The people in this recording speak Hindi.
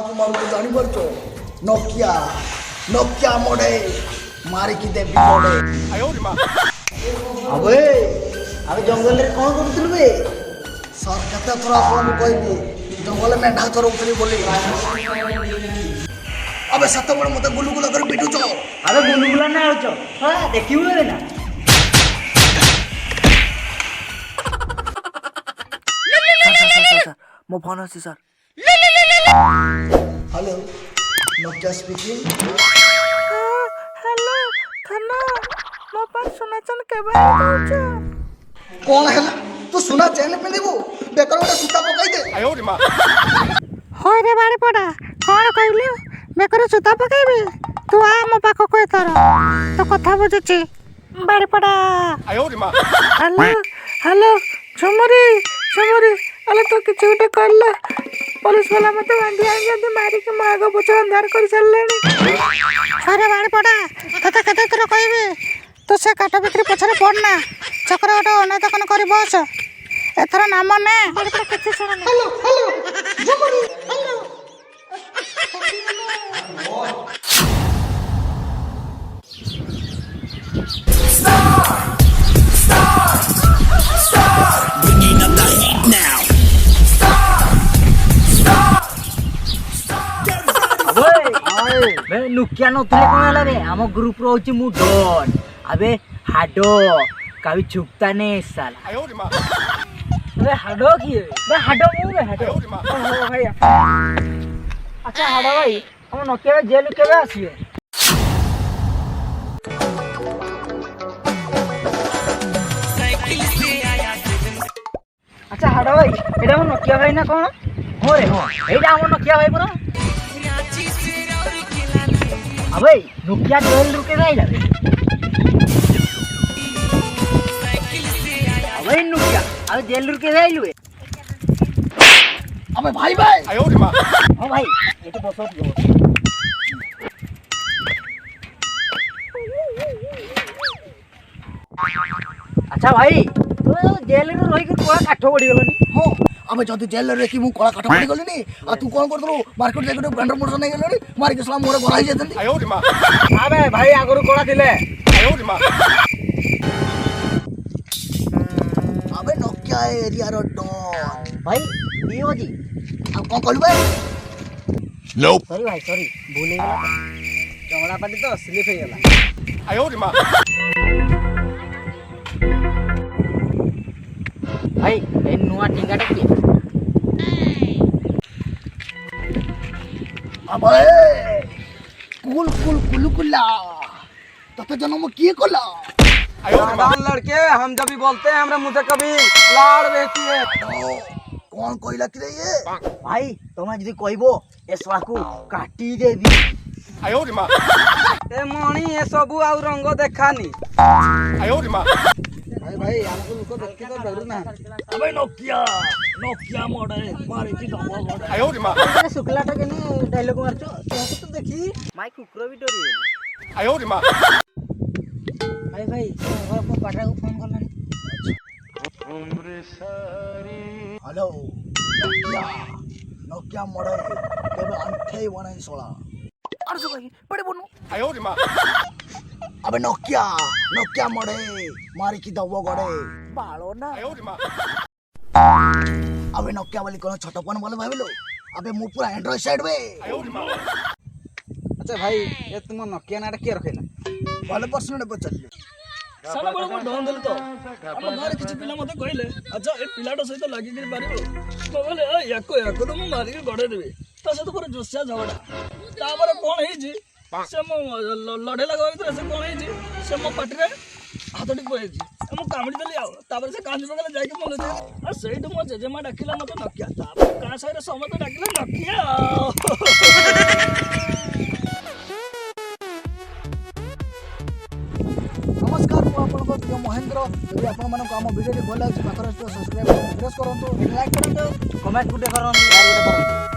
କାହାକୁ ମାରୁଛୁ ଜାଣିପାରୁଛ? ନୋକିଆ ନୋକିଆ ମୋଡେ ମାରିକି ଦେବି ମୋଡେ। ଆବେ ଆବେ ଜଙ୍ଗଲରେ କ'ଣ କରୁଥିଲୁ ବେ? ସାର୍ କେତେ ଥର ଆପଣଙ୍କୁ କହିବି ଜଙ୍ଗଲରେ ମେଣ୍ଢା ଚରଉଥିଲି ବୋଲି। ଆବେ ସେତେବେଳେ ମତେ ଗୁଲୁଗୁଲା କରି ପିଟୁଛ। ଆବେ ଗୁଲୁଗୁଲା ନା ଆଉଛ ଦେଖିବୁ ଏବେ ନା। ମୋ ଫୋନ୍ ଅଛି sir. Hello Nokia speaking. Hello ଥାନା ମୋ ପାଇଁ ସୁନା ଚେନ୍ କେବେ ଆଣିଦେଉଛ? କ'ଣ ହେଲା? ତୁ ସୁନା ଚେନ୍ ପିନ୍ଧିବୁ? ବେକରେ ଗୋଟେ ସୂତା ପକାଇଦେ। ହଇ ରେ ବାଡ଼ି ପଡ଼ା କ'ଣ କହିଲୁ? ବେକରେ ସୂତା ପକାଇବି? ତୁ ଆ ମୋ ପାଖକୁ ଏଥର ତୋ କଥା ବୁଝୁଛି ବାଡ଼ି ପଡ଼ା। ହ୍ୟାଲୋ ହ୍ୟାଲୋ ଝୁମୁରି ଝୁମୁରି ହେଲେ ତୁ କିଛି ଗୋଟେ କଲା। ପୋଲିସ ବାଲା ମୋତେ ବାନ୍ଧି ଆଣିଛନ୍ତି ମାରିକି ମୋ ଆଗ ପଛ ଅନ୍ଧାର କରିସାରିଲେଣି। ହଇରେ ବାଡ଼ି ପଡ଼ା ତୋତେ କେତେ ଥର କହିବି ତୁ ସେ କାଠ ବିକ୍ରି ପଛରେ ପଡ଼ନା। ଛକରେ ଗୋଟେ ଅନେକ ଦୋକାନ କରି ବସ। ଏଥର ନାମ ନେ। କିଛି ଶୁଣୁନି। ନୋକିଆ ନଥିଲେ କ'ଣ ହେଲା ବେ? ଆମ ଗ୍ରୁପ ର ହଉଛି ମୁଁ ଡନ୍। ଆବେ ହାଡ कभी छुपता नहीं साला। अबे हाडो किए बे हाडो मु बे हाडो ओ भाई। अच्छा हाडो भाई हम नोकिया जेल केबे आसीए? अच्छा हाडो भाई एटा हम नोकिया भाई ना कोन? हो रे हो एटा हम नोकिया भाई पुरा। अबे नोकिया जेल रुके जाइला बे। अबे नोकिया अब जेल रुके जाइलु बे। अबे भाई भाई हां भाई एटा बसो दियो। अच्छा भाई तो जेल रे रही के कोला काठ पड़ी गलनी? हो अबे जदी जेल रे की मु कोला काठ पड़ी गलनी आ तू कोन करदरो मार्केट जाके ब्रांडर मोटर नहीं गलनी मारी के सला मोरे गरा ही जेतंती। अबे भाई आगरु कोला दिले अबे नोकिया एरिया रो डॉन भाई दियो जी। अब कोन कहलु बे? नोप सॉरी भाई सॉरी भूल ही गला चमड़ा पाटी तो स्लिप हो गला। भाई ए नुआ टिंगाटा के अबे कुल कुल कुलकुला तते जन्म किए कोला? नादान लड़के हम जब भी बोलते हैं हमरा मुंह से कभी लाड़ बहती है। कौन कोइला कि रे ये? भाई तुम्हें जदी कहबो एसवा को काटी देबी। ए मणी ए सबु आउ रंग देखानी। भाई भाई हमको लोग देख के तो डरू ना। अबे नोकिया नोकिया मोड़े मारी की दम मोड़े। अरे शुक्लाटा के ने डायलॉग मारछो तो तो देखी माई कुकुर भी डरी। भाई भाई घर को पाटा को फोन करना। हेलो नोकिया नोकिया मोड़े केबे अंठे वनाई सोला अरे सो भाई बड़े बोनु अबे नोकिया नोकिया मोड़े मारी की दबो गड़े बालो ना। अबे नोकिया वाली कोन छोटा फोन बोले भाबिलो अबे मु पूरा एंड्रॉइड साइड में। अच्छा भाई ये तुम नोकिया नाटा के रखेला? वाले पर्सन ने पचलियो साला बड़ा को डन देल तो हम गारे किछि पिला मते कहले अच्छा ए पिलाटा सहित लागि के मारिबो तो बोले याको याको तो मु मारी के गडे देबे तो से तो पर जोसिया झगड़ा तापर कोन हे जी से मो लड़े लगा भीतर से कोन हे जी से मो पाटी रे हाथटी पहे जी मु कामड़ी देली आ तापर से कांजी बगले जाई के मोले आ सेइटु मो जेजेमा डाकिला मते नकिया तापर का सारे समत डाकिला नकिया। नमस्कार मु आपनको प्रिय महेंद्र यदि आपण मानको हम वीडियो भल लागे पाखरे सब्सक्राइब प्रेस करंतु लाइक करंतु कमेंट गुटे करंतु यार गुटे करंतु।